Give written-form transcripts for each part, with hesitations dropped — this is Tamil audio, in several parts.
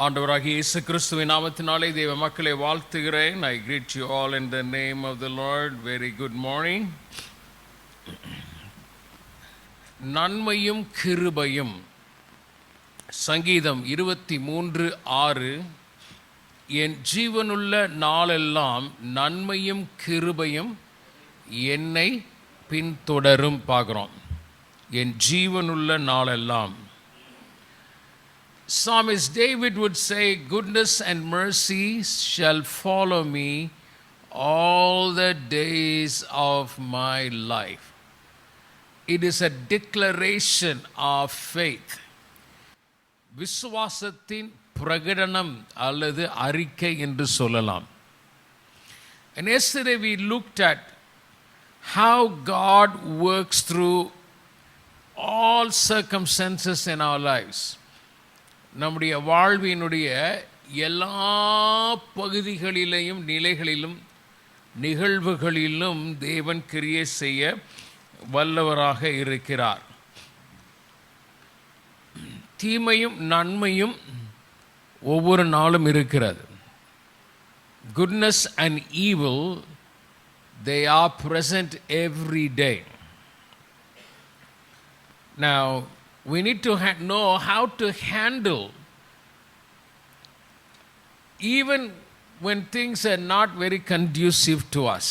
ஆண்டவராகிய இயேசு கிறிஸ்துவின் நாமத்தினாலே தேவ மக்களை வாழ்த்துகிறேன். I greet you all in the name of the Lord. Very good morning. நன்மையும் கிருபையும். சங்கீதம் 23:6. என் ஜீவனுள்ள நாளெல்லாம் நன்மையும் கிருபையும் என்னை பின்தொடரும். பார்க்குறோம், என் ஜீவனுள்ள நாளெல்லாம். Psalmist David would say, goodness and mercy shall follow me all the days of my life. It is a declaration of faith. விசுவாசத்தின் பிரகடனம் அல்லது அறிக்கை என்று சொல்லலாம். And yesterday we looked at how God works through all circumstances in our lives. நம்முடைய வாழ்வினுடைய எல்லா பகுதிகளிலேயும் நிலைகளிலும் நிகழ்வுகளிலும் தேவன் கிரியை செய்ய வல்லவராக இருக்கிறார். தீமையும் நன்மையும் ஒவ்வொரு நாளும் இருக்கிறது. Goodness and evil, they are present every day. Now, we need to know how to handle even when things are not very conducive to us.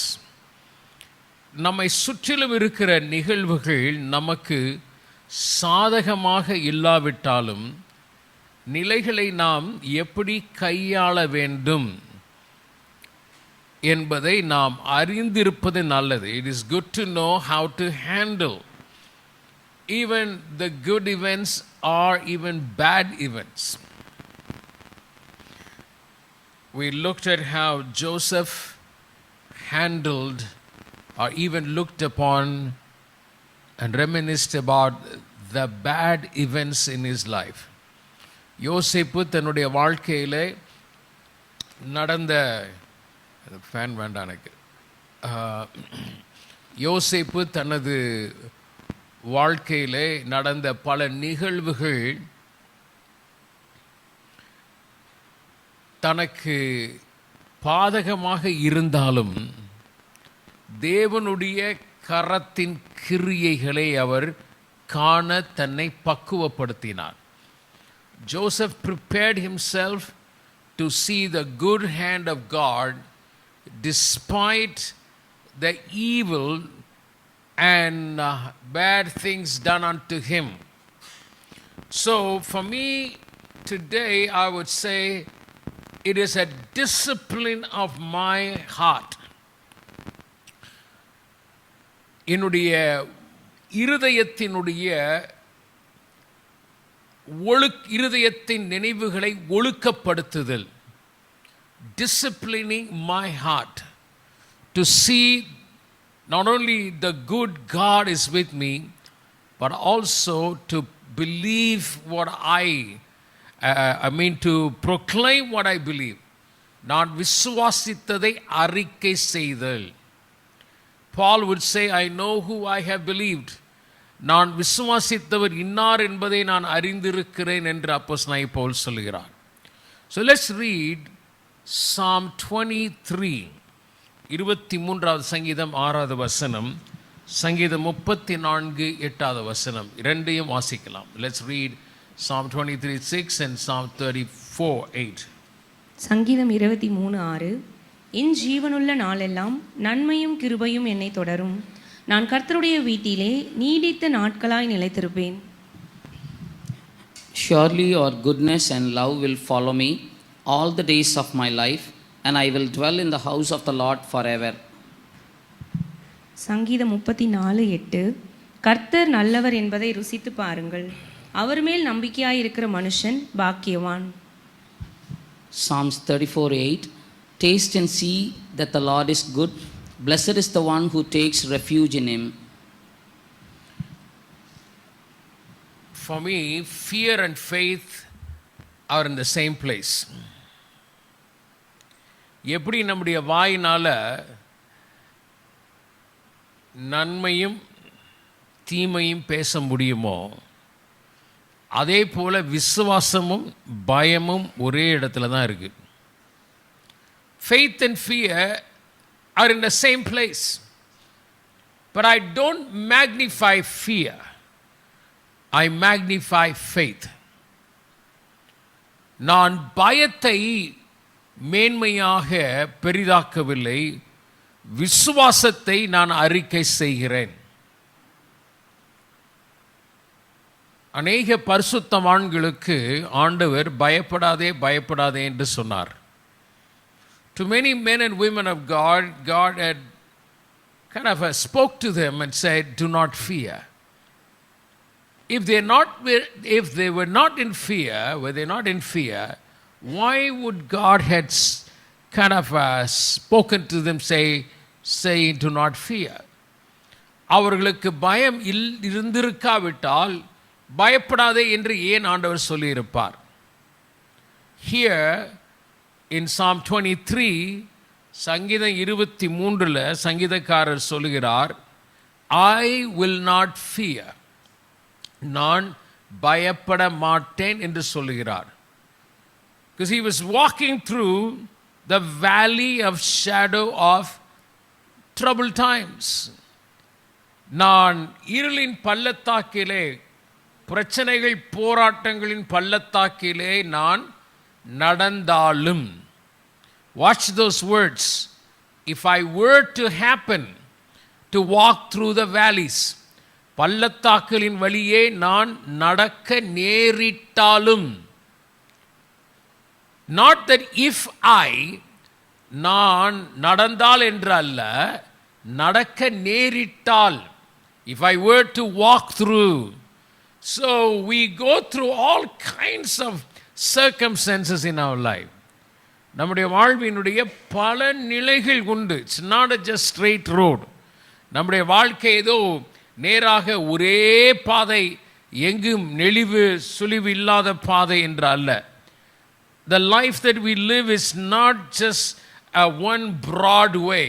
நம்மை சுற்றிலும் இருக்கிற நிகழ்வுகள் நமக்கு சாதகமாக இல்லாவிட்டாலும் நிலைகளை நாம் எப்படி கையாள வேண்டும் என்பதை நாம் அறிந்திருப்பது நல்லது. It is good to know how to handle even the good events or even bad events. We looked at how Joseph handled or even looked upon and reminisced about the bad events in his life. யோசேப்பு தன்னுடைய வாழ்க்கையில் நடந்த ஃபேன் வேண்டாம் எனக்கு. யோசேப்பு தனது வாழ்க்கையிலே நடந்த பல நிகழ்வுகள் தனக்கு பாதகமாக இருந்தாலும் தேவனுடைய கரத்தின் கிரியைகளை அவர் காண தன்னை பக்குவப்படுத்தினார். Joseph prepared himself to see the good hand of God despite the evil and bad things done unto him. So for me today, I would say it is a discipline of my heart. என்னுடைய இருதயத்தின் நினைவுகளை ஒழுக்கப்படுத்துதல். Disciplining my heart to see not only the good God is with me, but also to believe what I mean to proclaim what I believe. நான் விசுவாசித்ததை அறிக்கை செய்தல். Paul would say, I know who I have believed. நான் விசுவாசித்தவர் இன்னார் என்பதை நான் அறிந்திருக்கிறேன் என்று அப்போஸ்தலனாகிய பவுல் சொல்கிறார். So let's read Psalm 23. 23வது சங்கீதம் 6வது வசனம், சங்கீதம் 34 8வது வசனம், இரண்டையும் வாசிக்கலாம். Let's read Psalm 23:6 and Psalm 34:8. சங்கீதம் 23:6. என் ஜீவனுள்ள நாளெல்லாம் நன்மையும் கிருபையும் என்னை தொடரும். நான் கர்த்தருடைய வீட்டிலே நீடித்த நாட்களாய் நிலைத்திருப்பேன். Surely your goodness and love will follow me all the days of my life, and I will dwell in the house of the Lord forever. சங்கீதம் 34:8. கர்த்தர் நல்லவர் என்பதை ருசித்து பாருங்கள், அவர் மேல் நம்பிக்கையாயிருக்கிற மனுஷன் பாக்கியவான். Psalms 34:8. Taste and see that the Lord is good. Blessed is the one who takes refuge in him. For me, fear and faith are in the same place. எப்படி நம்முடைய வாயினால நன்மையும் தீமையும் பேச முடியுமோ, அதே போல விசுவாசமும் பயமும் ஒரே இடத்துல தான் இருக்கு. Faith and fear are in the same place. But I don't magnify fear. I magnify faith. நான் பயத்தை மேன்மையாக பெரிதாக்கவில்லை, விசுவாசத்தை நான் அறிக்கை செய்கிறேன். அநேக பரிசுத்தவான்களுக்கு ஆண்டவர் பயப்படாதே பயப்படாதே என்று சொன்னார். To many men and women of God, God had kind of spoke to them and said, do not fear. If they were not in fear, were they not in fear, why would God had kind of spoken to them saying do not fear? அவர்களுக்கு பயம் இருந்திருக்காவிட்டால் பயப்படாதே என்று ஏன் ஆண்டவர் சொல்லியிருப்பார்? Here in Psalm 23, சங்கீதம் 23 சங்கீதக்காரர் சொல்லுகிறார், I will not fear, நான் பயப்பட மாட்டேன் என்று சொல்லுகிறார். Because he was walking through the valley of shadow of troubled times. நான் இருளின் பள்ளத்தாக்கிலே, பிரச்சனைகள் போராட்டங்களின் பள்ளத்தாக்கிலே நான் நடந்தாலும், watch those words, if I were to happen to walk through the valleys, பள்ளத்தாக்களின் வழியே நான் நடக்க நேரிட்டாலும், not that if I, நான் நடந்தால் என்று அல்ல, நடக்க நேரிட்டால், if I were to walk through. So we go through all kinds of circumstances in our life. நம்முடைய வாழ்வினுடைய பல நிலைகள் உண்டு. It's not just straight road. நம்முடைய வாழ்க்கை ஏதோ நேராக ஒரே பாதை, எங்கும் நெளிவு சுழிவு இல்லாத பாதை என்று அல்ல. The life that we live is not just a one broad way.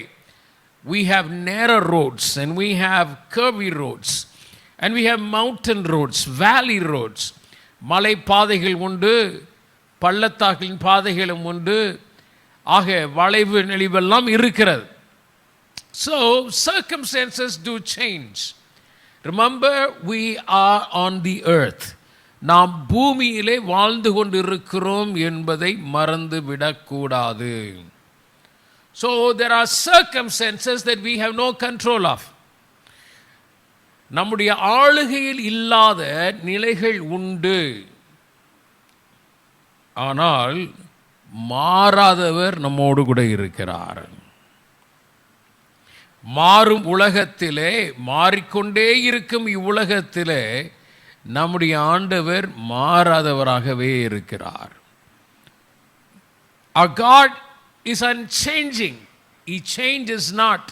We have narrow roads and we have curvy roads and we have mountain roads, valley roads. மலை பாதைகள் உண்டு, பள்ளத்தாக்கின் பாதைகளும் உண்டு, ஆக வளைவு நெளிவெல்லாம் இருக்கிறது. So circumstances do change. Remember, we are on the earth. நாம் பூமியிலே வாழ்ந்து கொண்டிருக்கிறோம் என்பதை மறந்து விடக்கூடாது. So there are circumstances that we have no control of. நம்முடைய ஆளுகையில் இல்லாத நிலைகள் உண்டு. ஆனால் மாறாதவர் நம்மோடு கூட இருக்கிறார். மாறும் உலகத்திலே, மாறிக்கொண்டே இருக்கும் இவ்வுலகத்திலே நம்முடைய ஆண்டவர் மாறாதவராகவே இருக்கிறார். Our God is unchanging. He changes not.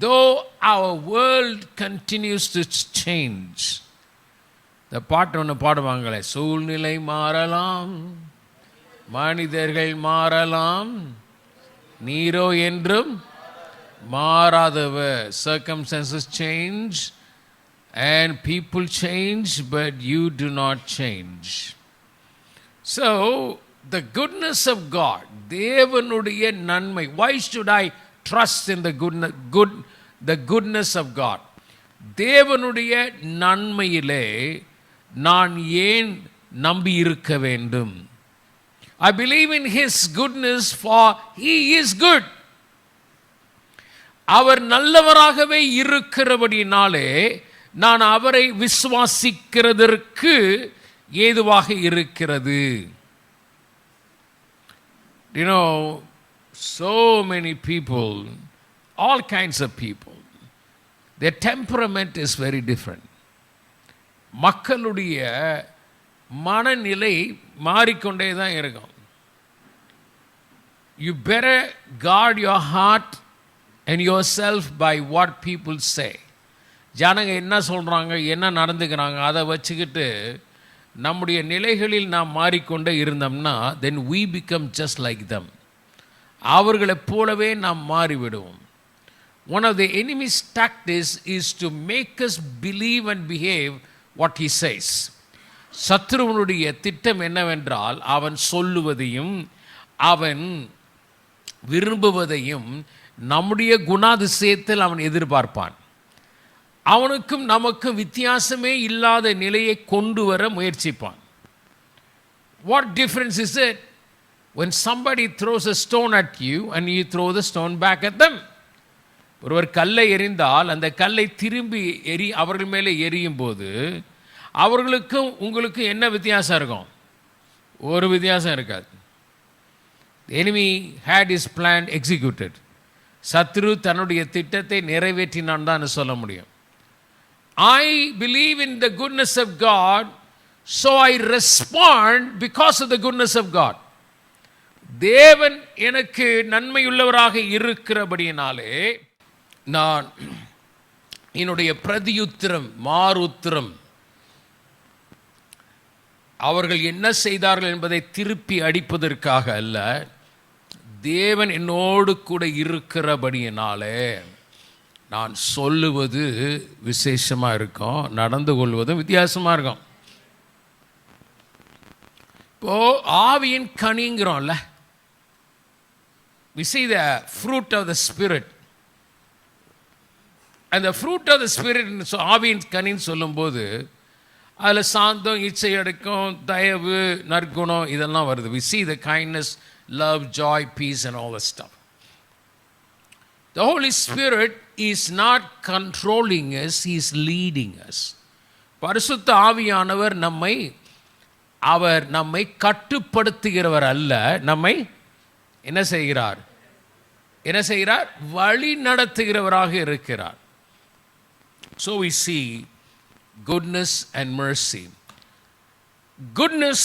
Though our world continues to change. இந்த பாட்டு ஒன்று பாடுவாங்களே, சூழ்நிலை மாறலாம், மனிதர்கள் மாறலாம், நீரோ என்றும் மாறாதவர். Circumstances change and people change, but you do not change. So the goodness of God, தேவனுடைய நன்மை. Why should I trust in the goodness of God? தேவனுடைய நன்மையிலே நான் ஏன் நம்பி இருக்க வேண்டும்? I believe in his goodness, for he is good. அவர் நல்லவராகவே இருக்கிறபடினாலே நான் அவரை விசுவாசிக்கிறதற்கு ஏதுவாக இருக்கிறது. You know, so many people, all kinds of people, their temperament is very different. மக்களுடைய மனநிலை மாறிக்கொண்டே தான் இருக்கும். You better guard your heart and yourself by what people say. ஜனங்க என்ன சொல்கிறாங்க, என்ன நடந்துக்கிறாங்க, அதை வச்சுக்கிட்டு நம்முடைய நிலைகளில் நாம் மாறிக்கொண்டே இருந்தோம்னா then we become just like them. அவர்களைப் போலவே நாம் மாறிவிடுவோம். One of the enemy's tactics is to make us believe and behave what he says. சத்ருவனுடைய திட்டம் என்னவென்றால், அவன் சொல்லுவதையும் அவன் விரும்புவதையும் நம்முடைய குணாதிசயத்தில் அவன் எதிர்பார்ப்பான். அவனுக்கும் நமக்கும் வித்தியாசமே இல்லாத நிலையை கொண்டு வர முயற்சிப்பான். What difference is it when somebody throws a stone at you and you throw the stone back at them? ஒருவர் கல்லை எறிந்தால் அந்த கல்லை திரும்பி அவர்கள் மேலே எரியும் போது அவர்களுக்கும் உங்களுக்கும் என்ன வித்தியாசம் இருக்கும்? ஒரு வித்தியாசம் இருக்காது. The enemy had his plan executed. சத்ரு தன்னுடைய திட்டத்தை நிறைவேற்றினான் தான் சொல்ல முடியும். I believe in the goodness of God, so I respond because of the goodness of God. தேவன் எனக்கு நன்மையுள்ளவராக இருக்கிறபடியினாலே நான் என்னுடைய பிரதியுத்திரம் மாறுத்திரம் அவர்கள் என்ன செய்தார்கள் என்பதை திருப்பி அடிப்பதற்காக அல்ல, தேவன் என்னோடு கூட இருக்கிறபடியினாலே நான் சொல்லுவது விசேஷமாக இருக்கும், நடந்து கொள்வதும் வித்தியாசமாக இருக்கும். இப்போது ஆவியின் கனிங்கிறோம்ல, we see the fruit of the spirit. அந்த ஃப்ரூட் ஆஃப் த ஸ்பிரிட் ஆவியின் கனின்னு சொல்லும்போது அதில் சாந்தம், இச்சை அடக்கம், தயவு, நற்குணம் இதெல்லாம் வருது. we see the kindness, love, joy, peace and all that stuff. The Holy Spirit is not controlling us, he is leading us. பரிசுத்த ஆவியானவர் அவர் நம்மை கட்டுப்படுத்துகிறவர் அல்ல, நம்மை என்ன செய்கிறார்? வழி நடத்துகிறவராக இருக்கிறார். So we see goodness and mercy. Goodness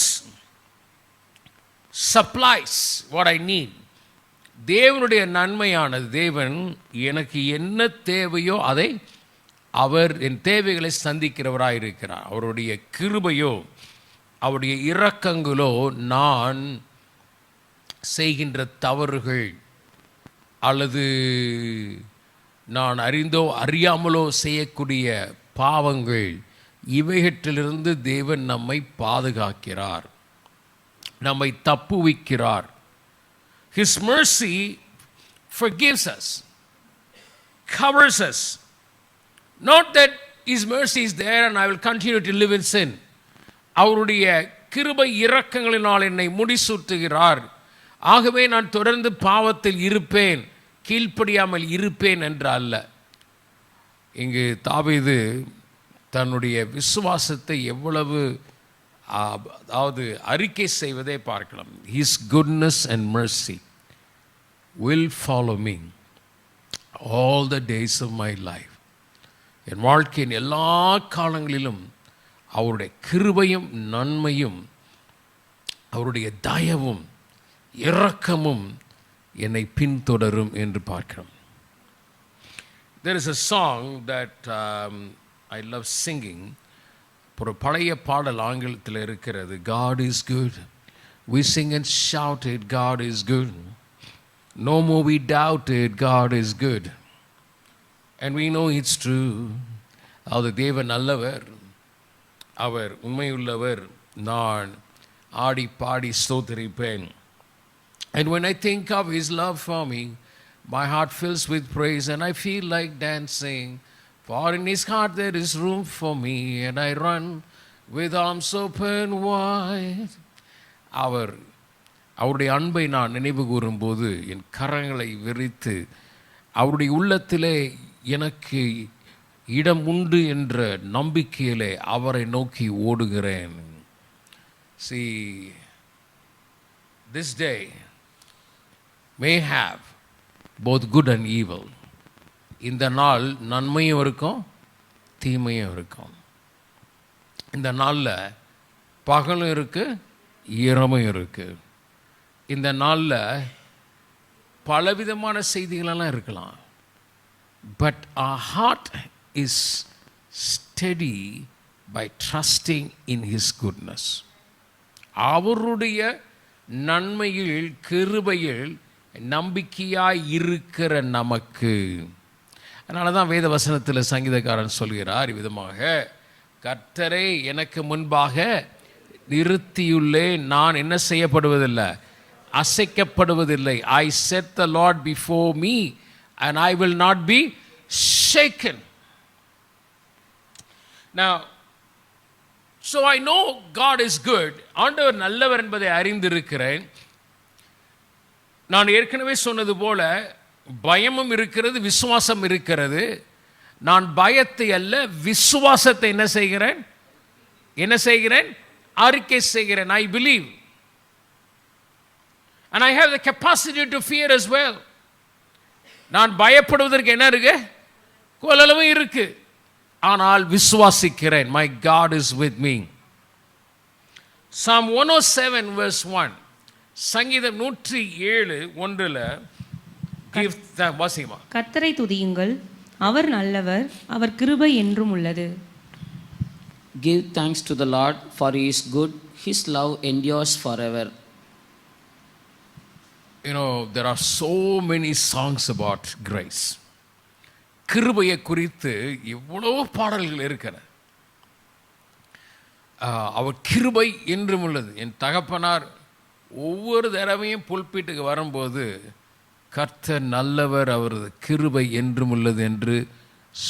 supplies what I need. தேவனுடைய நன்மையானது, தேவன் எனக்கு என்ன தேவையோ அதை அவர் என் தேவைகளை சந்திக்கிறவராக இருக்கிறார். அவருடைய கிருபையோ அவருடைய இரக்கங்களோ நான் செய்கின்ற தவறுகள் அல்லது நான் அறிந்தோ அறியாமலோ செய்யக்கூடிய பாவங்கள் இவைகளிலிருந்து தேவன் நம்மை பாதுகாக்கிறார், நம்மை தப்புவிக்கிறார். His mercy forgives us, covers us. Not that His mercy is there and I will continue to live in sin. அவருடைய கிருபை இரக்கங்களினால் என்னை முடிசூட்டுகிறார், ஆகவே நான் தொடர்ந்து பாவத்தில் இருப்பேன், கீழ்ப்படியாமல் இருப்பேன் என்று அல்ல. இங்கு தாவீது தன்னுடைய விசுவாசத்தை எவ்வளவு அறிக்கை செய்வதை பார்க்கலாம். His goodness and mercy will follow me all the days of my life. என் வாழ்க்கையின் எல்லா காலங்களிலும் அவருடைய கிருபையும் நன்மையும் அவருடைய தயவும் இரக்கமும் என்னை பின்தொடரும் என்று பார்க்கிறோம். There is a song that I love singing. ஒரு பழைய பாடல் ஆங்கிலத்தில் இருக்கிறது. God is good. We sing and shout it. God is good. No more we doubt it. God is good. And we know it's true. அது தேவன் நல்லவர், அவர் உண்மையுள்ளவர், நான் ஆடி பாடி ஸ்தோத்திரிப்பேன். And when I think of His love for me, my heart fills with praise and I feel like dancing. For in His heart there is room for me and I run with arms open wide. அவருடைய அன்பை நான் நினைவு கூறும்போது என் கரங்களை விரித்து அவருடைய உள்ளத்திலே எனக்கு இடம் உண்டு என்ற நம்பிக்கையிலே அவரை நோக்கி ஓடுகிறேன். See, this day may have both good and evil. இந்த நாள் நன்மையும் இருக்கும் தீமையும் இருக்கும். இந்த நாளில் பகலும் இருக்கு இரவும் இருக்கு. இந்த நாளில் பலவிதமான செய்திகளெல்லாம் இருக்கலாம். But our heart is steady by trusting in His goodness. அவருடைய நன்மையில் கிருபையில் நம்பிக்கையாய் இருக்கிற நமக்கு. அதனால தான் வேத வசனத்தில் சங்கீதக்காரன் சொல்கிறார் விதமாக, கர்த்தரே எனக்கு முன்பாக நிறுத்தியுள்ளேன், நான் என்ன செய்யப்படுவதில்லை, அசைக்கப்படுவதில்லை. I set the Lord before me and I will not be shaken. Now, so I know God is good. ஆண்டவர் நல்லவர் என்பதை அறிந்திருக்கிறேன். நான் ஏற்கனவே சொன்னது போல பயமும் இருக்கிறது, விசுவாசம் இருக்கிறது. நான் பயத்தை அல்ல, விசுவாசத்தை என்ன செய்கிறேன், அறிக்கை செய்கிறேன். I believe. And I have the capacity to fear as well. நான் பயப்படுவதற்கு என்ன இருக்கு, கொள்ளளவு இருக்கு. ஆனால் விசுவாசிக்கிறேன். My God is with me. Psalm 107 verse 1. சங்கீதம் 107:1 வாசிமா. கர்த்தரை துதியுங்கள், அவர் நல்லவர், அவர் கிருபை என்றும் உள்ளது. Give thanks to the Lord, for he is good, his love endures forever. You know, there are so many songs about grace. கிருபையை குறித்து எவ்வளோ பாடல்கள் இருக்கிறது. அவர் கிருபை என்றும் உள்ளது. என் தகப்பனார் ஒவ்வொரு தடவையும் புல்பீட்டுக்கு வரும்போது கர்த்தர் நல்லவர், அவரது கிருபை என்றும் உள்ளது என்று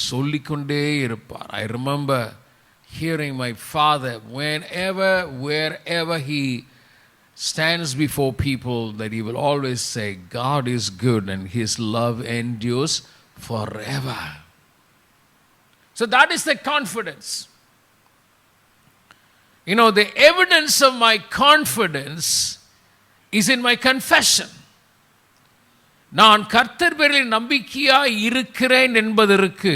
சொல்லிக்கொண்டே இருப்பார். I remember hearing my father wherever he stands before people, that he will always say, God is good and his love endures forever. So that is the confidence. You know, the evidence of my confidence is in my confession. நான் கர்த்தர் பேரில் நம்பிக்கையாய் இருக்கிறேன் என்பதற்கு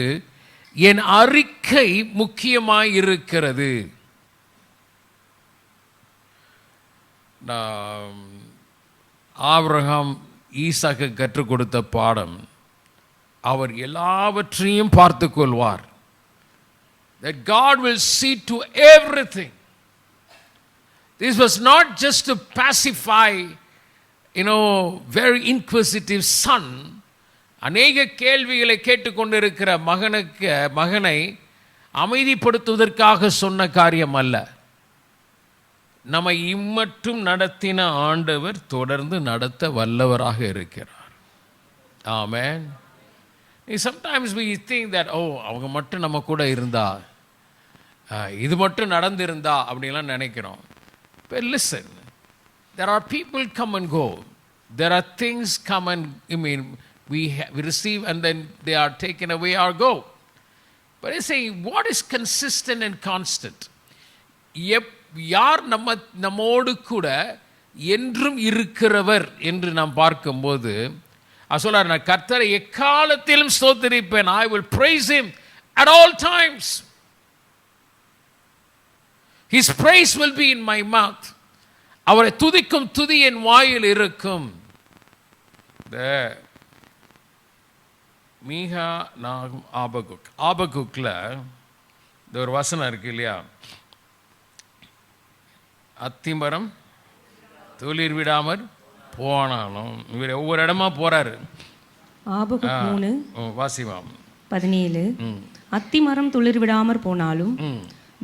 என் அறிக்கை முக்கியமாய் இருக்கிறது. ஆபிரகாம் ஈசாக்கு கற்றுக் கொடுத்த பாடம், அவர் எல்லாவற்றையும் பார்த்து கொள்வார். That God will see to everything. This was not just to pacify, very inquisitive son. அநேக கேள்விகளை கேட்டுக்கொண்டிருக்கிற மகனை அமைதிப்படுத்துவதற்காக சொன்ன காரியம் அல்ல. நம்மை இம்மட்டும் நடத்தின ஆண்டவர் தொடர்ந்து நடத்த வல்லவராக இருக்கிறார். ஆமென். Sometimes we think that, அவங்க மட்டும் நம்ம கூட இருந்தா, இது மட்டும் நடந்திருந்தா அப்படிலாம் நினைக்கிறோம். But listen, there are people come and go. There are things come and, we receive and then they are taken away or go. But I say, what is consistent and constant? யார் நம்மோடு கூட என்றும் இருக்கிறவர் என்று நாம் பார்க்கும்போது சொல்றார், நான் கர்த்தரை எக்காலத்திலும் ஸ்தோத்திரிப்பேன். I will praise him at all times. His praise will be in my mouth. அவரை துதிக்கும் துதி என் வாயில் இருக்கும். மீகா நாகும் ஆபகுக்ல ஒரு வசனம் இருக்கு இல்லையா, அத்திமரம் துளிர் விடாமற் போனாலும். இவர் ஒவ்வொரு இடமா போறாரு. ஆபகுக் 3:17 அத்திமரம் துளிர் விடாமற் போனாலும்,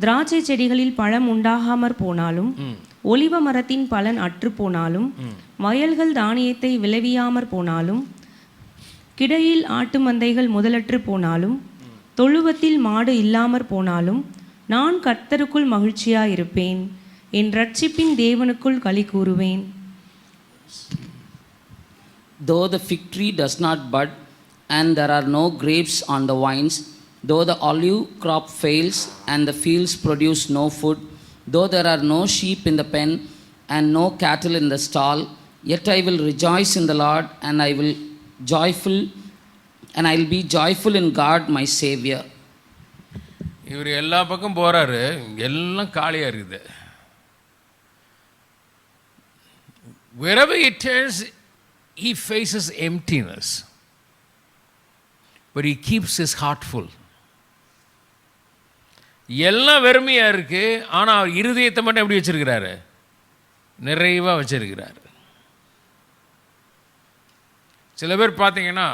திராட்சை செடிகளில் பழம் உண்டாகாமற் போனாலும், ஒலிவ மரத்தின் பலன் அற்று போனாலும், வயல்கள் தானியத்தை விளைவியாமற் போனாலும், கிடையில் ஆட்டு மந்தைகள் முதலற்று போனாலும், தொழுவத்தில் மாடு இல்லாமற் போனாலும், நான் கர்த்தருக்குள் மகிழ்ச்சியாயிருப்பேன், என் ரட்சிப்பின் தேவனுக்குள் களி கூறுவேன். Though the fig tree does not bud and there are no grapes on the vines, though the olive crop fails and the fields produce no food, though there are no sheep in the pen and no cattle in the stall, yet I will rejoice in the Lord and I will be joyful in God my Savior. இவர் எல்லா பக்கம் போறாரு, எல்லாம் காலியா இருக்குது. Wherever he turns, he faces emptiness, but he keeps his heart full. எல்லாம் வெறுமையா இருக்கு, ஆனா அவர் இருதயத்தை மட்டும் எப்படி வச்சிருக்கிறாரு, நிறைவா வச்சிருக்கிறாரு. சில பேர் பார்த்தீங்கன்னா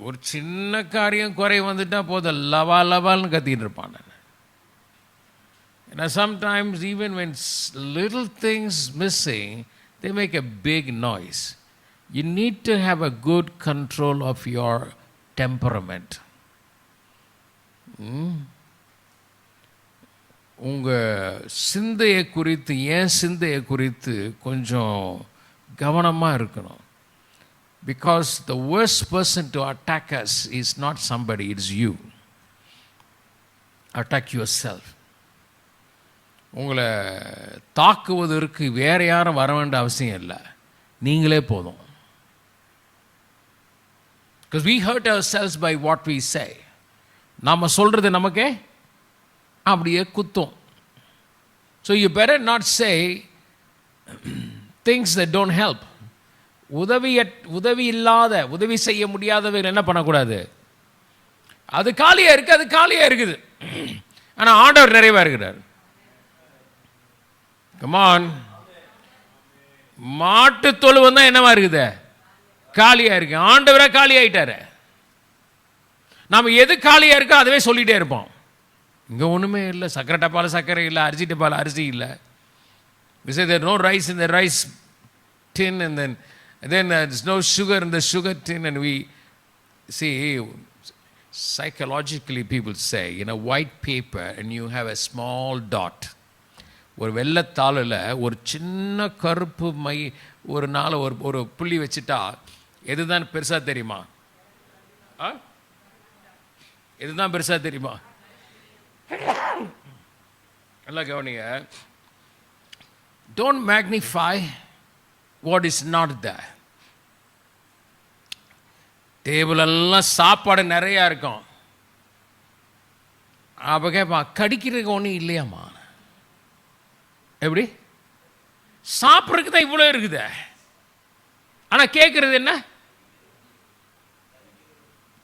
ஒரு சின்ன காரியம் குறை வந்துட்டா போதும் லவா லவால்னு கத்திட்டு இருப்பான். Sometimes even when little things missing, they make a big noise. You need to have a good control of your temperament. உங்கள் சிந்தையை குறித்து, ஏன் சிந்தையை குறித்து கொஞ்சம் கவனமாக இருக்கணும். Because the worst person to attack us is not somebody, it's you. Attack yourself. உங்களை தாக்குவதற்கு வேறு யாரும் வர வேண்டிய அவசியம் இல்லை, நீங்களே போதும். Because we hurt ourselves by what we say. நாம் சொல்கிறது நமக்கே அப்படியே குத்தும். So you better not say things that don't help. உதவி இல்லாத, உதவி செய்ய முடியாதவர்கள் என்ன பண்ணக்கூடாது? அது காலியாக இருக்குது, அது காலியாக இருக்குது. ஆனால் ஆண்டவர் நிறைவாக இருக்கிறார். கமான், மாட்டு தொழுவம் தான் என்னவா இருக்குது? காலியாக இருக்கு. ஆண்டவராக காலி ஆகிட்டாரு. நாம் எது காலியாக இருக்கோ அதுவே சொல்லிகிட்டே இருப்போம். இங்கே ஒன்றுமே இல்லை, சக்கரை டப்பாவில் சர்க்கரை இல்லை, அரிசி டப்பாவில் அரிசி இல்லை. We say there is no rice in the rice tin, and then there's no sugar in the sugar tin, and we see, psychologically people say, in a white paper and you have a small dot, ஒரு வெள்ளத்தாளில் ஒரு சின்ன கருப்பு மை ஒரு நாள் ஒரு புள்ளி வச்சுட்டா எதுதான் பெருசாக தெரியுமா? எதுதான் பெருசாக தெரியுமா? எல்லாம் கவனிங்க. Don't magnify what is not there. Table எல்லாம் சாப்பாடு நிறையா இருக்கும். அப்போ கேட்பா, கடிக்கிறதுக்கு ஒன்றும் இல்லையாம்மா? எப்படி? சாப்பிட்றதுக்கு தான் இவ்வளோ இருக்குது, ஆனால் கேட்குறது என்ன?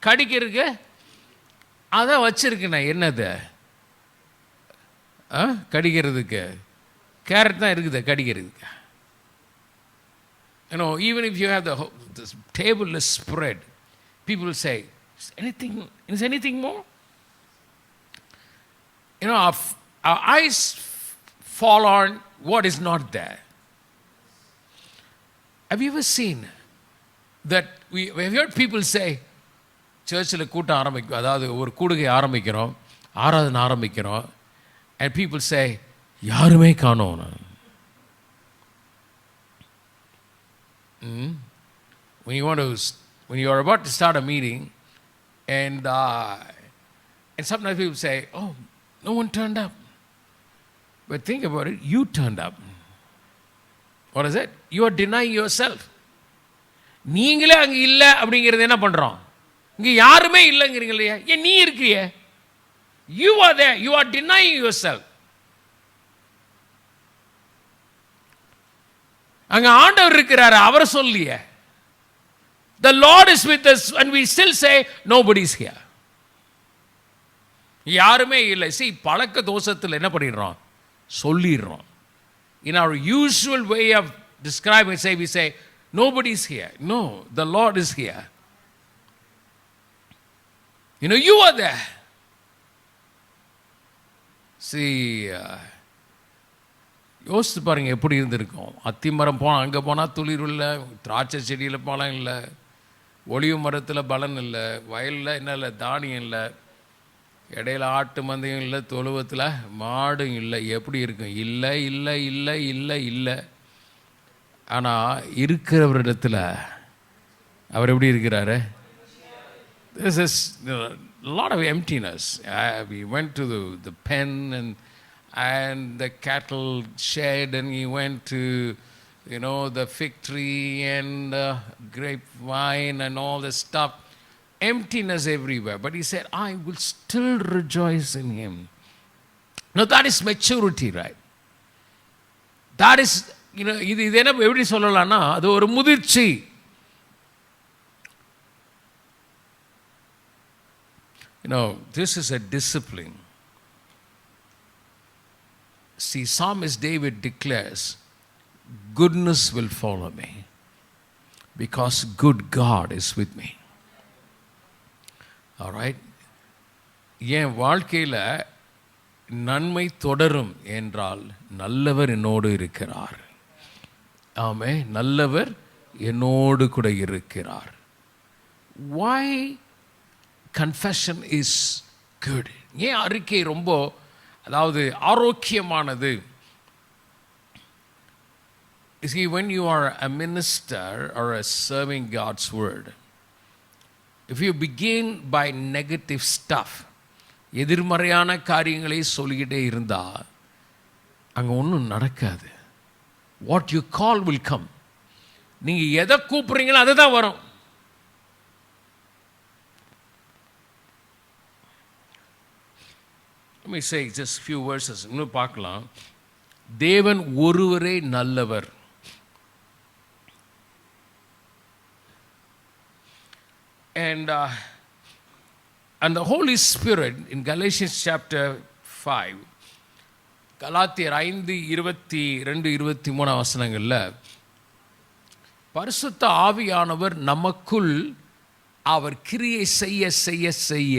கடிக்கிறதுக்கு அதான் வச்சிருக்கேண்ணா. என்னது கடிக்கிறதுக்கு? கேரட் தான் இருக்குது கடிக்கிறதுக்கு. Even if you have the table is spread, people will say, is anything more? Our eyes fall on what is not there. Have you ever seen that? We have heard people say, சர்ச்சில் கூட்டம் ஆரம்பிக்கும், அதாவது ஒரு கூடுகை ஆரம்பிக்கிறோம், ஆராதனை ஆரம்பிக்கிறோம், and people say, யாருமே காணோம். When you are about to start a meeting, and sometimes people say, oh, no one turned up. But think about it, you turned up. What is it? You are denying yourself. நீங்களே அங்கே இல்லை அப்படிங்கிறது என்ன பண்ணுறோம்? இங்கே யாருமே இல்லைங்கிறீங்களே, ஏன் நீ இருக்கிறிய? You are there, you are denying yourself. அங்கே ஆண்டவர் இருக்கிறாரு, அவரை சொல்லிய. The Lord is with us and we still say nobody is here. யாருமே இல்லை. See, பழக்க தோஷத்தில் என்ன பண்ணிடுறோம்? சொல்லிடுறோம். In our usual way of describing, we say nobody is here. No, the Lord is here. You are there. See, யோசித்து பாருங்க எப்படி இருந்திருக்கும். அத்திமரம் போனால் அங்கே போனால் துளிர் இல்லை, திராட்சை செடியில் பழம் இல்லை, ஒளிவு மரத்தில் பலன் இல்லை, வயலில் என்ன இல்லை, தானியம் இல்லை, இடையில ஆட்டு மந்தையும் இல்லை, தொழுவத்தில் மாடும் இல்லை. எப்படி இருக்கும்? இல்லை இல்லை இல்லை இல்லை இல்லை. ஆனால் இருக்கிறவரிடத்தில் அவர் எப்படி இருக்கிறாரு? This is a lot of emptiness. We went to the pen and the cattle shed, and he went to the fig tree and grapevine and all this stuff. Emptiness everywhere. But he said, I will still rejoice in him. Now that is maturity, right? That is, இது என்ன எப்படி சொல்லலாம்னா, அது ஒரு முதிர்ச்சி. This is a discipline. See, Psalmist David declares, goodness will follow me because good God is with me. All right? என் வாழ்க்கையில் நன்மை தொடரும் என்றால் நல்லவர் என்னோடு இருக்கிறார். ஆமே, நல்லவர் என்னோடு கூட இருக்கிறார். Why confession is good? ஏன் அறிக்கை ரொம்ப அதாவது ஆரோக்கியமானது? See, when you are a minister or a serving God's word, if you begin by negative stuff, எதிர்மறையான காரியங்களை சொல்லிக்கிட்டே இருந்தா அங்கே ஒன்றும் நடக்காது. What you call will come. நீங்கள் எதை கூப்பிட்றீங்களோ அதுதான் வரும். Let me say just few verses. இன்னும் பார்க்கலாம். தேவன் ஒருவரே நல்லவர். And the Holy Spirit in Galatians chapter 5, கலாத்தியர் 5:22-23 வசனங்கள்ல பரிசுத்த ஆவியானவர் நமக்குள் அவர் கிரியை செய்ய செய்ய செய்ய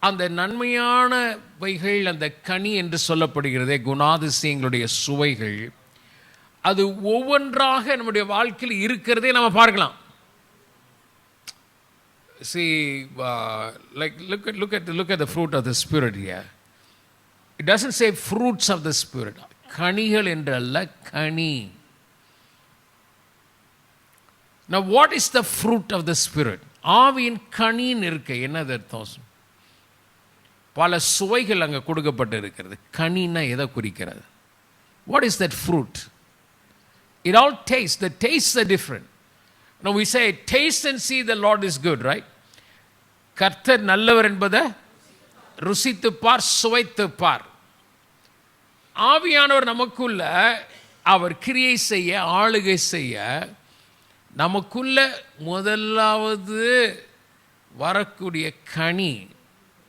அந்த நன்மையானவைகள், அந்த கனி என்று சொல்லப்படுகிறதே குணாதிசயங்களுடைய சுவைகள், அது ஒவ்வொன்றாக நம்முடைய வாழ்க்கையில் இருக்கிறதே நம்ம பார்க்கலாம். See, like look at the fruit of the Spirit here. It doesn't say fruits of the Spirit. கனிகள் என்றல்ல, கனி. Now what is the fruit of the Spirit? ஆவியின் கனின்னு இருக்கு. என்னது அர்த்தம்? பல சுவைகள் அங்கே கொடுக்கப்பட்டு இருக்கிறது. கனின்னா எதை குறிக்கிறது? What is that fruit? It all tastes. The tastes are different. Now we say taste and see the Lord is good, right? கர்த்தர் நல்லவர் என்பதை ருசித்து பார், சுவைத்து பார். ஆவியானவர் நமக்குள்ள அவர் கிரியை செய்ய, ஆளுகை செய்ய, நமக்குள்ள முதலாவது வரக்கூடிய கனி,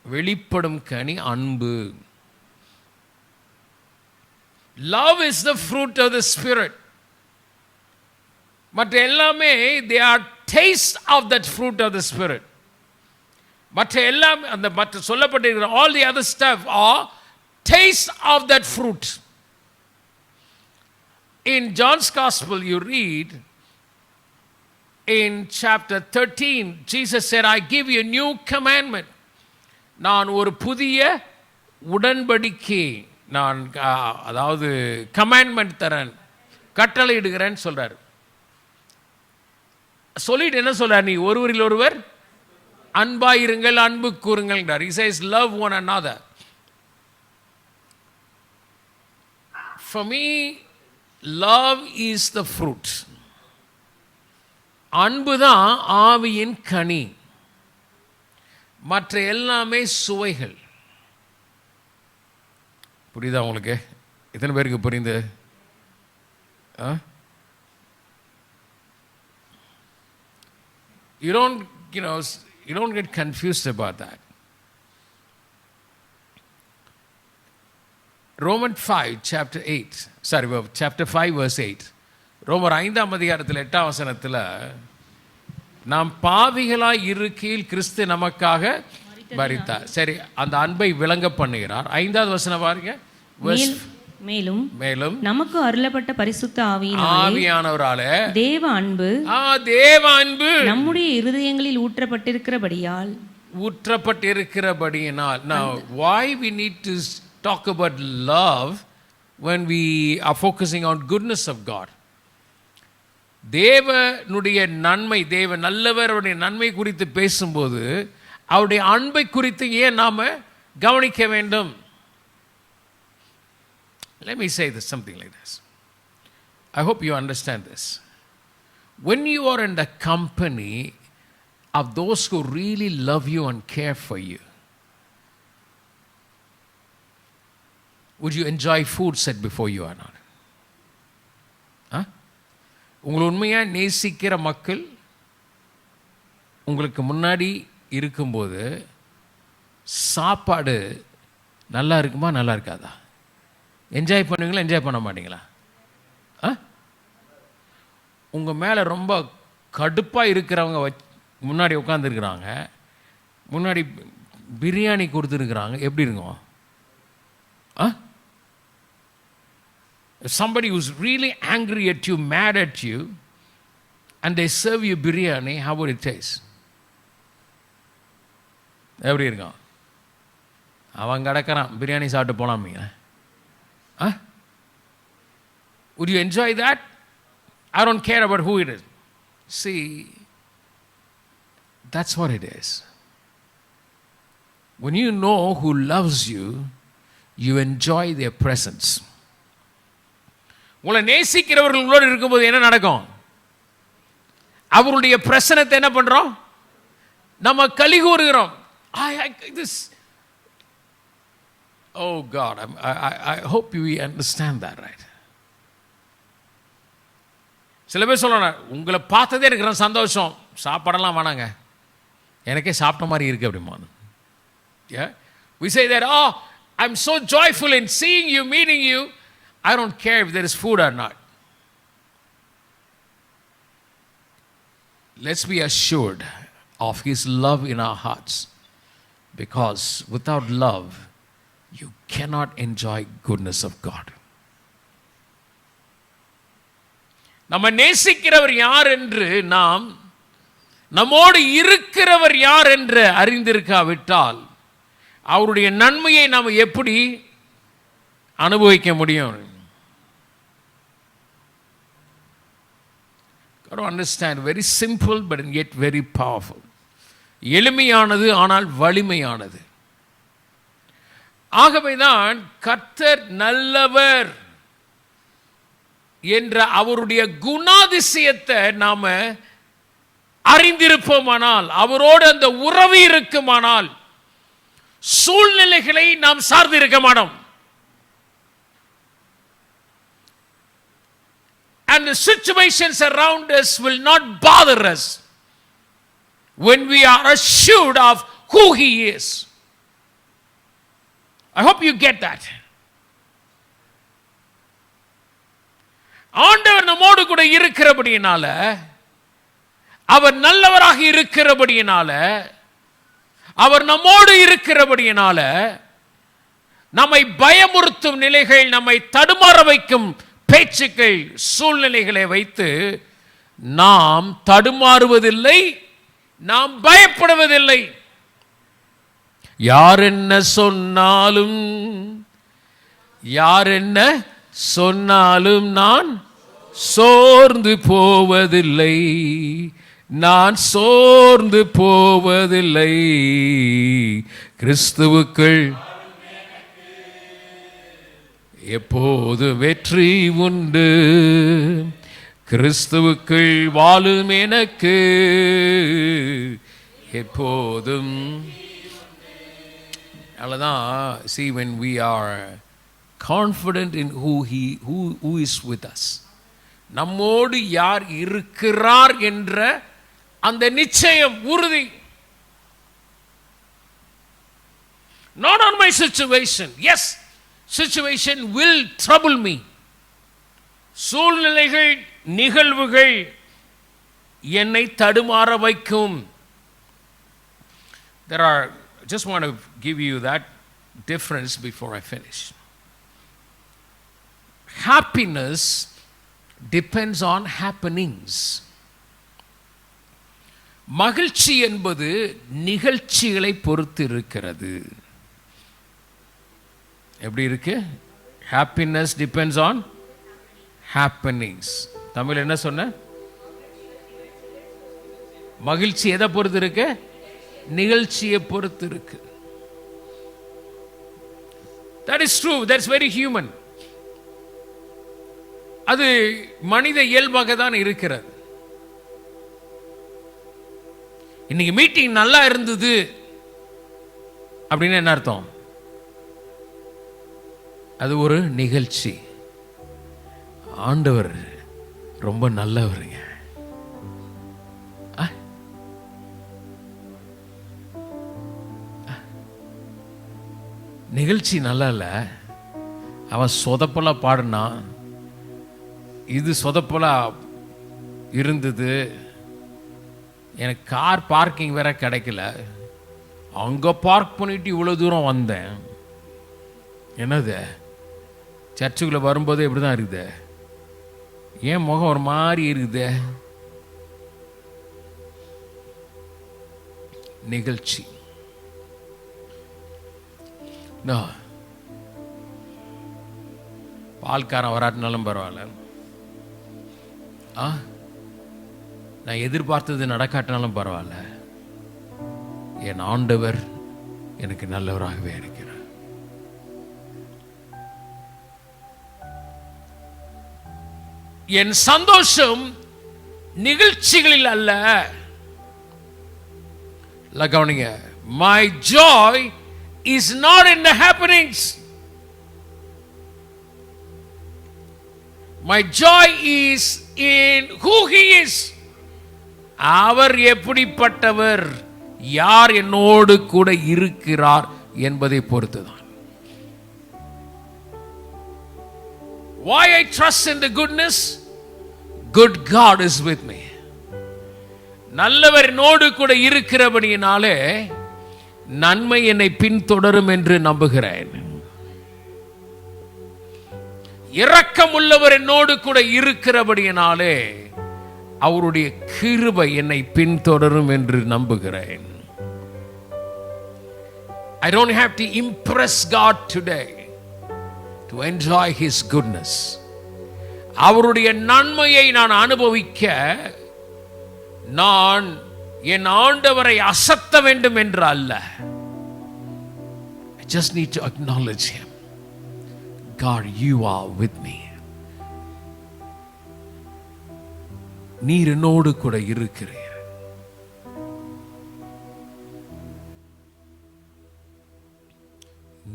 வெளிப்படும் கனி அன்பு. Love is the fruit of the Spirit. மற்ற எல்லாமே they are taste of that fruit of the Spirit. மற்ற எல்லாம் அந்த மற்ற சொல்லப்பட்டிருக்கிற all the other stuff are taste of that fruit. In John's Gospel you read in chapter 13, Jesus said, I give you a new commandment. நான் ஒரு புதிய உடன்படிக்கை, நான் அதாவது கமாண்ட்மெண்ட் தரேன், கட்டளை இடுகிறேன்னு சொல்றார். சொல்லிட்டு என்ன சொல்றார்? நீ ஒருவரில் ஒருவர் அன்பாயிருங்கள், அன்பு கூறுங்கள். He says love one another. For me, love is the fruit. அன்பு தான் ஆவியின் கனி, மற்ற எல்லாமே சுவைகள். புரியுதா உங்களுக்கு? எத்தனை பேருக்கு புரியுது? You don't get confused about that. Romans 5 chapter 5 verse 8. ரோமர் 5ஆம் அதிகாரத்தில் 8ஆம் வசனத்தில், நாம் பாவிகளாய் இருக்கையில் கிறிஸ்து நமக்காக மரித்தார். சரி, அந்த அன்பை விளங்க பண்ணுகிறார். 5வது வசனம் பாருங்க. மேலும் நமக்கு அருளப்பட்ட பரிசுத்த ஆவியானவராலே தேவ அன்பு நம்முடைய இருதயங்களில் ஊற்றப்பட்டிருக்கிறபடியால். Now why we need to talk about love when we are focusing on goodness of God? தேவனுடைய நன்மை, தேவ நல்லவர், அவருடைய நன்மை குறித்து பேசும்போது அவருடைய அன்பை குறித்து ஏன் நாம கவனிக்க வேண்டும்? Let me say this, something like this. I hope you understand this. When you are in the company of those who really love you and care for you, would you enjoy food set before you or not? உங்களை உண்மையாக நேசிக்கிற மக்கள் உங்களுக்கு முன்னாடி இருக்கும்போது சாப்பாடு நல்லா இருக்குமா, நல்லா இருக்காதா? என்ஜாய் பண்ணுவீங்களா, என்ஜாய் பண்ண மாட்டீங்களா? உங்கள் மேலே ரொம்ப கடுப்பாக இருக்கிறவங்க முன்னாடி உட்காந்துருக்குறாங்க, முன்னாடி பிரியாணி கொடுத்துருக்குறாங்க, எப்படி இருக்கும்? Huh? If somebody who's really angry at you, mad at you, and they serve you biryani, how would it taste? எப்படி இருக்கும்? அவன் கிடக்கிறான், பிரியாணி சாப்பிட்டு போலாமீங்க. Would you enjoy that? I don't care about who it is. See, that's what it is. When you know who loves you, you enjoy their presence. உங்களை நேசிக்கிறவர்கள் உங்களோடு இருக்கும்போது என்ன நடக்கும்? அவருடைய பிரசனத்தை என்ன பண்றோம்? நம்ம களி கூறுகிறோம். This. Oh God, I hope you understand that, right? சில பேர் சொல்லணும், உங்களை பார்த்ததே எனக்கு சந்தோஷம், சாப்பாடெல்லாம் வேணாங்க, எனக்கே சாப்பிட்ட மாதிரி இருக்கு அப்படிமா. Yeah, we say that, oh, I'm so joyful in seeing you, meeting you. I don't care if there is food or not. Let's be assured of His love in our hearts, because without love, you cannot enjoy goodness of God. நம்ம நேசிக்கிறவர் யார் என்று நாம், நம்மோடு இருக்கிறவர் யார் என்று அறிந்திருக்காவிட்டால் அவருடைய நன்மையை நாம் எப்படி அனுபவிக்க முடியும்? Got to understand, very simple but yet very powerful. எளிமையானது ஆனால் வலிமையானது. ஆகவேதான் கர்த்தர் நல்லவர் என்ற அவருடைய குணாதிசயத்தை நாம அறிந்திருப்போமானால், அவரோடு அந்த உறவு இருக்குமானால், சூழ்நிலைகளை நாம் சார்ந்து இருக்க மாட்டோம். And the situations around us will not bother us when we are assured of who He is. I hope you get that. ஆண்டவர் நம்மோடு கூட இருக்கிறபடியினால, அவர் நல்லவராக இருக்கிறபடியினால, அவர் நம்மோடு இருக்கிறபடியினால, நம்மை பயமுறுத்தும் நிலைகள், நம்மை தடுமாற வைக்கும் பேச்சுக்கள், சூழ்நிலைகளை வைத்து நாம் தடுமாறுவதில்லை, நாம் பயப்படுவதில்லை. யார் என்ன சொன்னாலும், யார் என்ன சொன்னாலும் நான் சோர்ந்து போவதில்லை, நான் சோர்ந்து போவதில்லை. கிறிஸ்துவுக்குள் எப்போது வெற்றி உண்டு, கிறிஸ்துவுக்குள் வாழும் எனக்கு எப்போதும். அவ்வளோதான். See, when we are confident in who is with us, நம்மோடு யார் இருக்கிறார் என்ற அந்த நிச்சயம், உறுதி. Not on my situation. Yes, situation will trouble me. சூழ்நிலைகள், நிகழ்வுகள் என்னை தடுமாற வைக்கும். There are, just want to give you that difference before I finish. Happiness depends on happenings. மகிழ்ச்சி என்பது நிகழ்ச்சிகளை பொறுத்து இருக்கிறது. எப்படி இருக்கு? Happiness depends on happenings. Tamil என்ன சொன்ன? மகிழ்ச்சி எதை பொறுத்து இருக்கு? நிகழ்ச்சியை பொறுத்து இருக்கு. That is true. That's very human. அது மனித இயல்பாக தான் இருக்கிறது. இன்னைக்கு மீட்டிங் நல்லா இருந்தது அப்படின்னு என்ன அர்த்தம்? அது ஒரு நிகழ்ச்சி. ஆண்டவர் ரொம்ப நல்லவருங்க. நிகழ்ச்சி நல்லா இல்லை. அவன் சொதப்பலா பாடுனா, இது சொதப்பலா இருந்தது, எனக்கு கார் பார்க்கிங் வேற கிடைக்கல, அங்கே பார்க் பண்ணிட்டு இவ்வளோ தூரம் வந்தேன், என்னது சர்ச்சுக்குள்ளே வரும்போது எப்படி தான் இருக்குது? ஏன் முகம் ஒரு மாதிரி இருக்குது? நிகழ்ச்சி. பால்காரன் வராட்டினாலும் பரவாயில்ல, நான் எதிர்பார்த்தது நடக்காட்டினாலும் பரவாயில்ல, என் ஆண்டவர் எனக்கு நல்லவராகவே இருக்கிறார். என் சந்தோஷம் நிகழ்ச்சிகளில் அல்ல. கவனிங்க, my joy is not in the happenings. My joy is in who he is. அவர் எப்படிப்பட்டவர், யார் என்னோடு கூட இருக்கிறார் என்பதை பொறுத்துதான். Why I trust in the goodness? Good God is with me. நல்லவர் என்னோடு கூட இருக்கிறபடியினாலே நன்மை என்னை பின்தொடரும் என்று நம்புகிறேன். இரக்கம் உள்ளவர் என்னோடு கூட இருக்கிறபடியினாலே அவருடைய கிருபை என்னை பின்தொடரும் என்று நம்புகிறேன். I don't have to impress God today to enjoy his goodness. அவருடைய நன்மையை நான் அனுபவிக்க நான் என் ஆண்டவரை அசத்த வேண்டும் என்று அல்ல. I just need to acknowledge him. God, you are with me. நீர் என்னோடு கூட இருக்கிறீர்.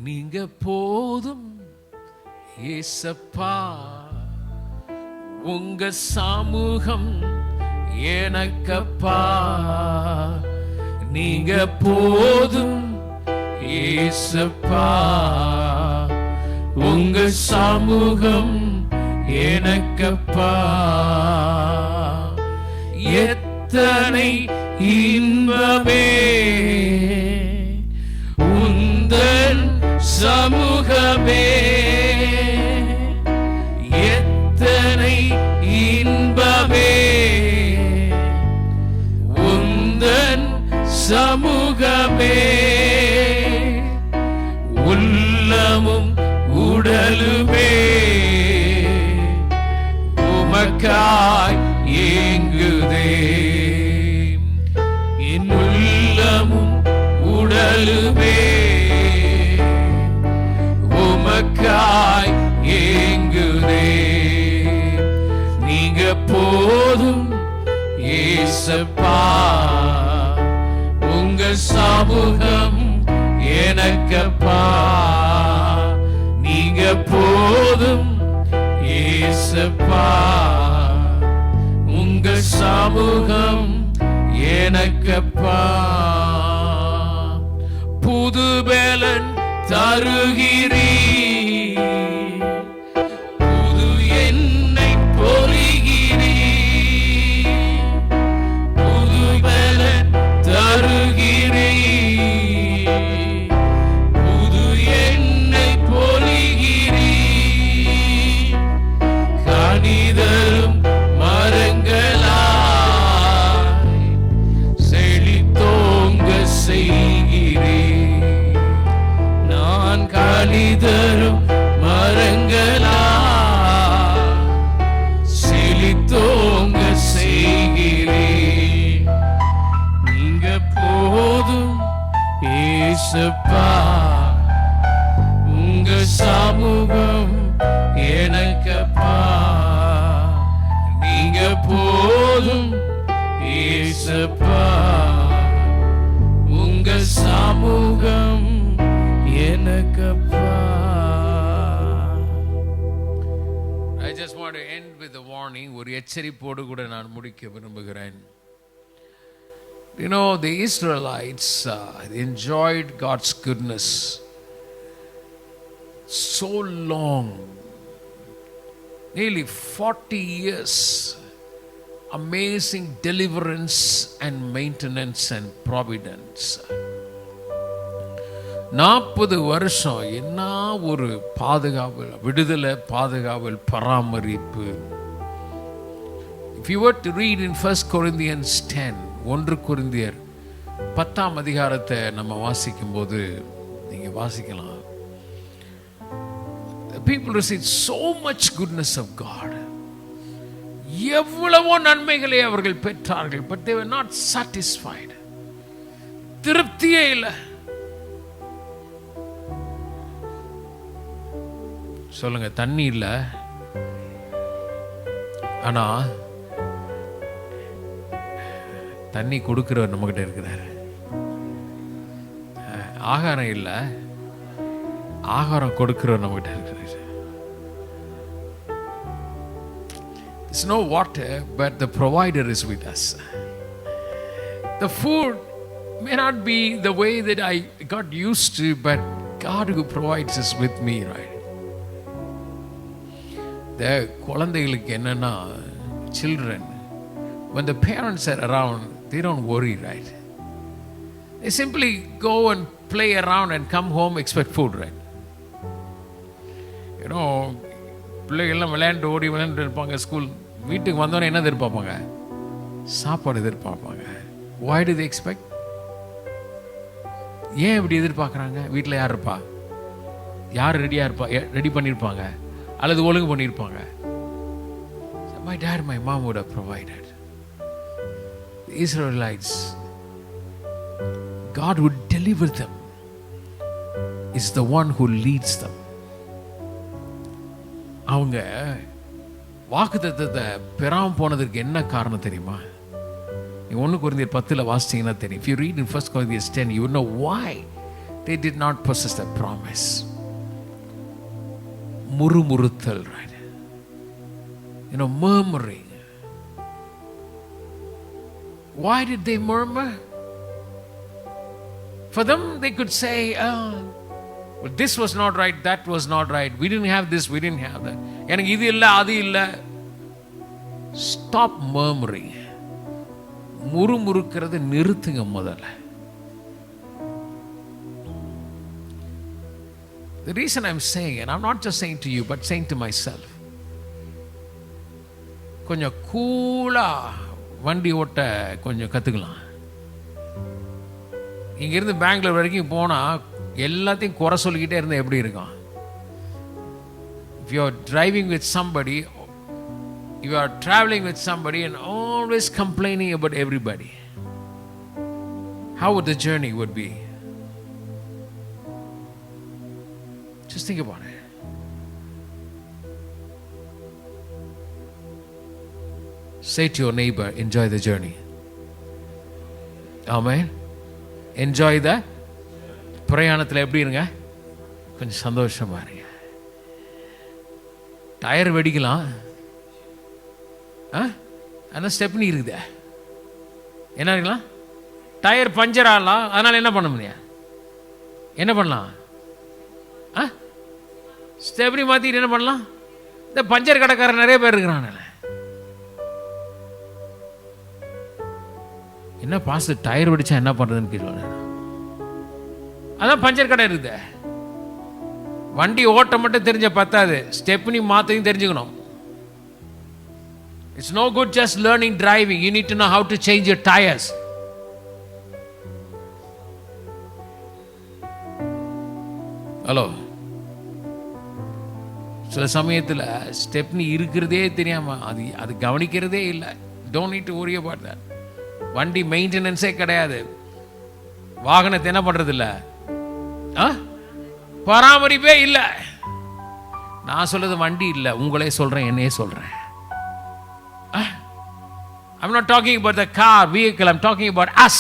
நீங்க போதும் ஏசப்பா, உங்க சமூகம் எனக்கப்பா. நீங்க போதும் ஏசப்பா, உங்க சமூகம் எனக்கப்பா. எத்தனை இன்பமே உந்தன் சமூகமே, எத்தனை இன்பமே உந்தன் சமூகமே. உள்ளமும் உடலுமே உமக்காய் ஏங்குதே. என் உள்ளமும் உடலுமே உமக்காய் ஏங்குதே. நீங்க போதும் ஏசப்பா, உங்க சமூகம் எனக்கப்பா. நீங்க போதும் ஏசப்பா, உங்க சமூகம் எனக்கப்பா. புது பலன் தருகிறீர், புது என்னை பொழிகிறீர். புது பலன் தருகிறீர், புது என்னை பொழிகிறீர். கனிதரும் மரங்களாய் செழித்தோங்க செய்கிறீர். நான் கனிதரும் மரங்களாய் செழித்தோங்க செய்கிறீர். நீங்க போதும் ஏசப்பா, உங்க சமூகம் எனக்கப்பா. நீங்க போதும் ஏசப்பா, உங்க சமூகம் எனக்கப்பா. I just want to end with a warning. ஒரு எச்சரிப்போடு கூட நான் முடிக்க விரும்புகிறேன். You know, the Israelites enjoyed God's goodness so long, nearly 40 years. Amazing deliverance and maintenance and providence. 40 வருஷம் என்ன ஒரு பாதுகாவல், விடுதலை, பாதுகாவல், பராமரிப்பு. If you were to read in 1 Corinthians 10, 1 கொரிந்தியர் 10ஆம் அதிகாரத்தை நம்ம வாசிக்கும் போது நீங்க வாசிக்கலாம். People received so much goodness of God. எவ்வளவோ நன்மைகளை அவர்கள் பெற்றார்கள். But they were not satisfied. திருப்தியே இல்லை. சொல்லுங்க, தண்ணி இல்லை, ஆனா தண்ணி கொடுக்கிறவர் நம்மகிட்ட இருக்கிறாரு. ஆகாரம் இல்லை, ஆகாரம் கொடுக்கிறவர் நம்மகிட்ட இருக்கிறாரு. There's no water, but the provider is with us. The food may not be the way that I got used to, but God who provides is with me, right? The குழந்தைகளுக்கு என்னன்னா, children, when the parents are around, they don't worry, right? They simply go and play around and come home, expect food, right? You know, பிள்ளைகள்லாம் விளையாண்டு ஓடி விளையாண்டு இருப்பாங்க. ஸ்கூல் வீட்டுக்கு வந்தோன்னே என்ன எதிர்பார்ப்பாங்க? சாப்பாடு எதிர்பார்ப்பாங்க. Why do they expect? ஏன் இப்படி எதிர்பார்க்குறாங்க? வீட்டில் யார் இருப்பா? யார் ரெடி பண்ணியிருப்பாங்க அல்லது ஒழுங்கு பண்ணியிருப்பாங்க? My dad, my mom would have provided. The Israelites, God would deliver them. Is the one who leads them. அவங்க வாக்குத்தத்தத்தை பெறாம போனதற்கு என்ன காரணம் தெரியுமா? நீ 1 கொரிந்தியர் 10 வாசிச்சீங்கன்னா தெரியும். If you read in 1 Corinthians 10, you will know why they did not possess the promise. முறுமுறுத்தல், right? You know, murmuring. Why did they murmur? For them, they could say, well, this was not right, that was not right, we didn't have this, we didn't have that, எனக்கு இது இல்லை அது இல்லை. Stop murmuring. முறுமுறுக்கிறது நிறுத்துங்க முதல்ல. The reason I'm saying, and I'm not just saying to you, but saying to myself, கொஞ்சம் கூலா வண்டி ஓட்ட கொஞ்சம் கற்றுக்கலாம். இங்கேருந்து பெங்களூர் வரைக்கும் போனால் எல்லாத்தையும் குறை சொல்லிக்கிட்டே இருந்தால் எப்படி இருக்கும்? If you are driving with somebody, you are traveling with somebody and always complaining about everybody, how would the journey would be? Just think about it. Say to your neighbor, enjoy the journey. Amen. Enjoy the பிரயாணத்தில் எப்படி இருங்க? கொஞ்சம் சந்தோஷமா இருங்க. டயர் வெடிக்கலாம், ஆனால் ஸ்டெப்னி இருக்குதே, என்ன இருக்கலாம்? டயர் பஞ்சர் ஆகலாம், அதனால் என்ன பண்ண முடியும்? என்ன பண்ணலாம்? ஸ்டெப்னி மாற்றிட்டு என்ன பண்ணலாம்? இந்த பஞ்சர் கடைக்காரர் நிறைய பேர் இருக்கிறான். என்ன பாஸ் டயர் வெடிச்சா என்ன பண்ணுறதுன்னு கேட்கலாம். அதான் பஞ்சர் கடை இருக்குது. வண்டி ஓட்ட மட்டும் தெரிஞ்ச பத்தாது, ஸ்டெப்னி மாத்தையும் தெரிஞ்சுக்கணும். It's no good just learning driving. You need to know how to change your tires. Hello, சில சமயத்தில் ஸ்டெப்னி இருக்கிறதே தெரியாம அது கவனிக்கிறதே இல்லை. Don't need to worry about that. வண்டி மெயின்டெனன்ஸே கிடையாது. வாகனத்தை என்ன பண்றது இல்லை, பராமரிப்பே இல்லை. நான் சொல்றது வண்டி இல்லை, உங்களே சொல்றேன், என்னையே சொல்றேன். I'm not talking about the car, vehicle, I'm talking about us.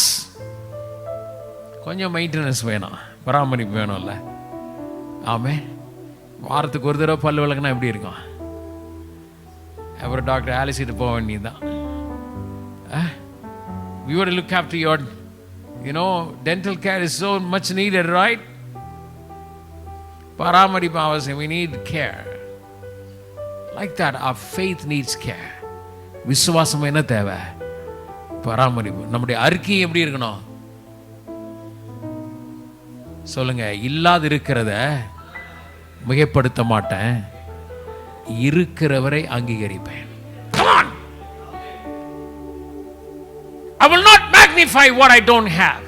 கொஞ்சம் மெயின்டெனன்ஸ் வேணும், பராமரிப்பு வேணும்ல. ஆமே, வாரத்துக்கு ஒரு தடவை பல்லு விளக்குனா எப்படி இருக்கும்? அப்புறம் டாக்டர் ஆலிசிட்டு போக வேண்டியதுதான். We want to look after your, dental care is so much needed, right? பராமரிப்பு அவசியம். We need care. Like that, our faith needs care. விசுவாசம் என்ன தேவை? பராமரிப்பு. நம்முடைய அறிக்கை எப்படி இருக்கணும்? சொல்லுங்க, இல்லாது இருக்கிறத மிகைப்படுத்த மாட்டேன், இருக்கிறவரை அங்கீகரிப்பேன். Come on. I will not magnify what I don't have.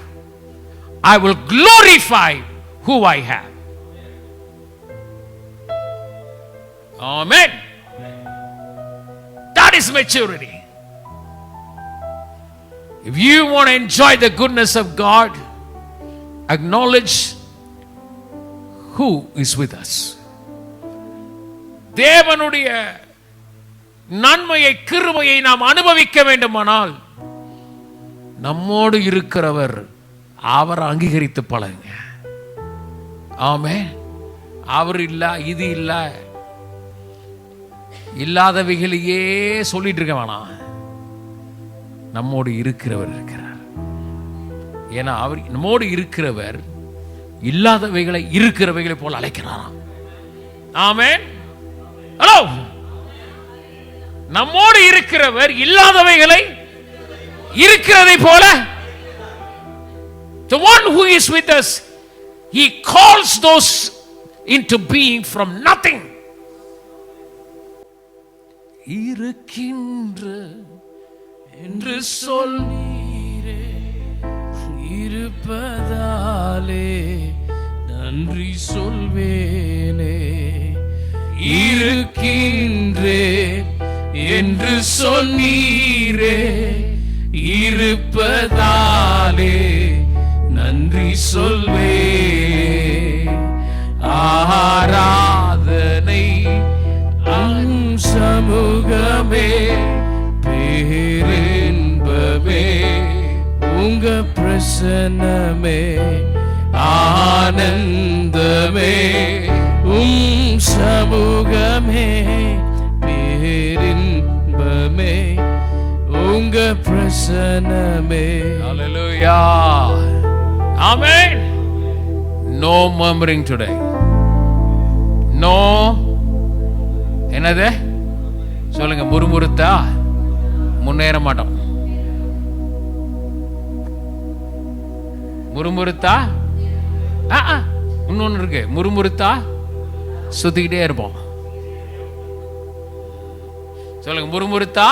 I will glorify who I have. Amen. That is maturity. If you want to enjoy the goodness of God, acknowledge who is with us. தேவனுடைய நன்மையை, கிருபையை நாம் அனுபவிக்க வேண்டுமானால் நம்மோடு இருக்கிறவர், அவர் அங்கீகரித்து பழகுங்க. ஆமென். அவர் இல்ல, இது இல்ல, இல்லாதவைகளையே சொல்லிட்டு இருக்க வேணாம். நம்மோடு இருக்கிறவர் இருக்கிறார். ஏன்னா அவர் நம்மோடு இருக்கிறவர் இல்லாதவைகளை இருக்கிறவைகளை போல அழைக்கிறாராம். ஆமென். ஹலோ, நம்மோடு இருக்கிறவர் இல்லாதவைகளை இருக்கிறதை போல, the one who is with us, he calls those into being from nothing. இருக்கின்ற என்று சொல்லீரே, இருப்பதாலே நன்றி சொல்வேனே. இருக்கின்றே என்று சொன்னீரே, இருப்பதாலே நன்றி சொல்வே. ஆராதனை சமூகமே, பேரின்பமே, உங்க பிரசன்னமே, ஆனந்தமே, சமூகமே, பேரின்பமே, உங்க பிரசன்னமே. Hallelujah. Amen. No murmuring today. No. என்னது சொல்லுங்க, முறுமுறுத்தா முன்னேற மாட்டோம். முறுமுறுத்தா இன்னொன்னு இருக்கு, முறுமுறுத்தா சுத்திக்கிட்டே இருப்போம். சொல்லுங்க, முறுமுறுத்தா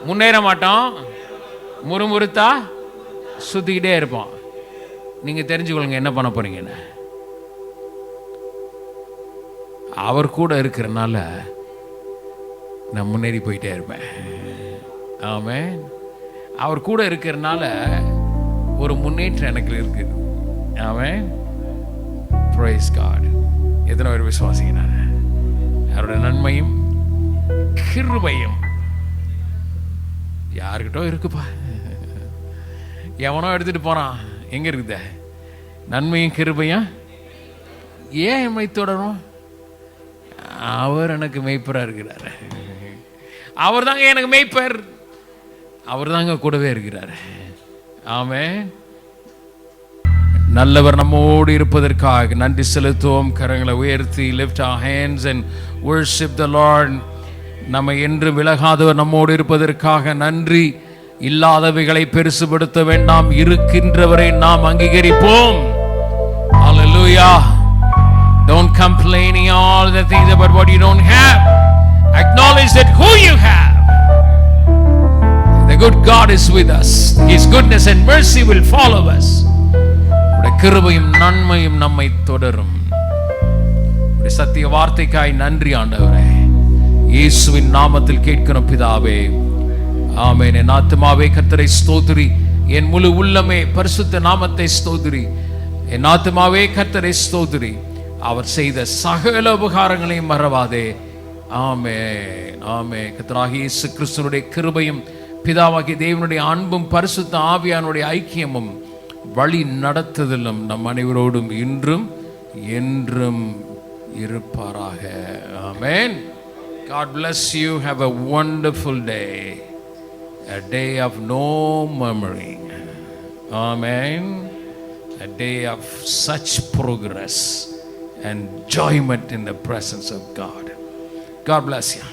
முன்னேற மாட்டோம், முறுமுறுத்தா சுத்திக்கிட்டே இருப்போம். நீங்க தெரிஞ்சுக்கொள்ளுங்க என்ன பண்ண போறீங்கன்னு. அவர் கூட இருக்கிறனால நான் முன்னேறி போயிட்டே இருப்பேன். ஆமென். அவர் கூட இருக்கிறனால ஒரு முன்னேற்றம் எனக்கு இருக்கு. ஆமென். Praise God. எத்தனை பேர் விசுவாசிக்கிறாங்க? அவருடைய நன்மையும் கிருபையும் யாருக்கிட்டோ இருக்குப்பா. எவனோ எடுத்துட்டு போறான். எங்க இருக்குத நன்மையும் கிருபையும்? ஏன் எம்மை தொடரும்? அவர் எனக்கு மேய்ப்பரா இருக்கிறார். அவர் தாங்க எனக்கு மேய்ப்பர். அவர் தாங்க கூடவே இருக்கிறார். ஆமென். நல்லவர் நம்மோடு இருப்பதற்காக நன்றி செலுத்துவோம். கரங்களை உயர்த்தி lift our hands and worship the Lord. நம்மை என்று விலகாதவர் நம்மோடு இருப்பதற்காக நன்றி. இல்லாதவைகளை பெருசுபடுத்த வேண்டாம், இருக்கின்றவரை நாம் அங்கீகரிப்போம். Hallelujah. Don't complain all the things about what you don't have. Acknowledge that who you have. The good God is with us. His goodness and mercy will follow us. உடைய கிருபையும் நன்மையும் நம்மை தொடரும். உடைய சத்திய வார்த்தைக்காய் நன்றி ஆண்டவரே. இயேசுவின் நாமத்தில் கேட்கிறோம் பிதாவே. ஆமென். என் ஆத்துமாவே கர்த்தரை ஸ்தோத்திரி, என் முழு உள்ளமே பரிசுத்த நாமத்தை ஸ்தோத்திரி. என் ஆத்துமாவே கர்த்தரை ஸ்தோத்திரி, அவர் செய்த சகல உபகாரங்களையும் மறவாதே. ஆமென். ஆமென். கர்த்தராகிய இயேசு கிறிஸ்துவினுடைய கிருபையும் பிதாவாகிய தேவனுடைய அன்பும் பரிசுத்த ஆவியானுடைய ஐக்கியமும் வழி நடத்துதலும் நம் அனைவரோடும் இன்றும் என்றும் இருப்பாராக. ஆமென். God bless you. Have a wonderful day. A day of no murmuring. Amen. A day of such progress and enjoyment in the presence of God. God bless you.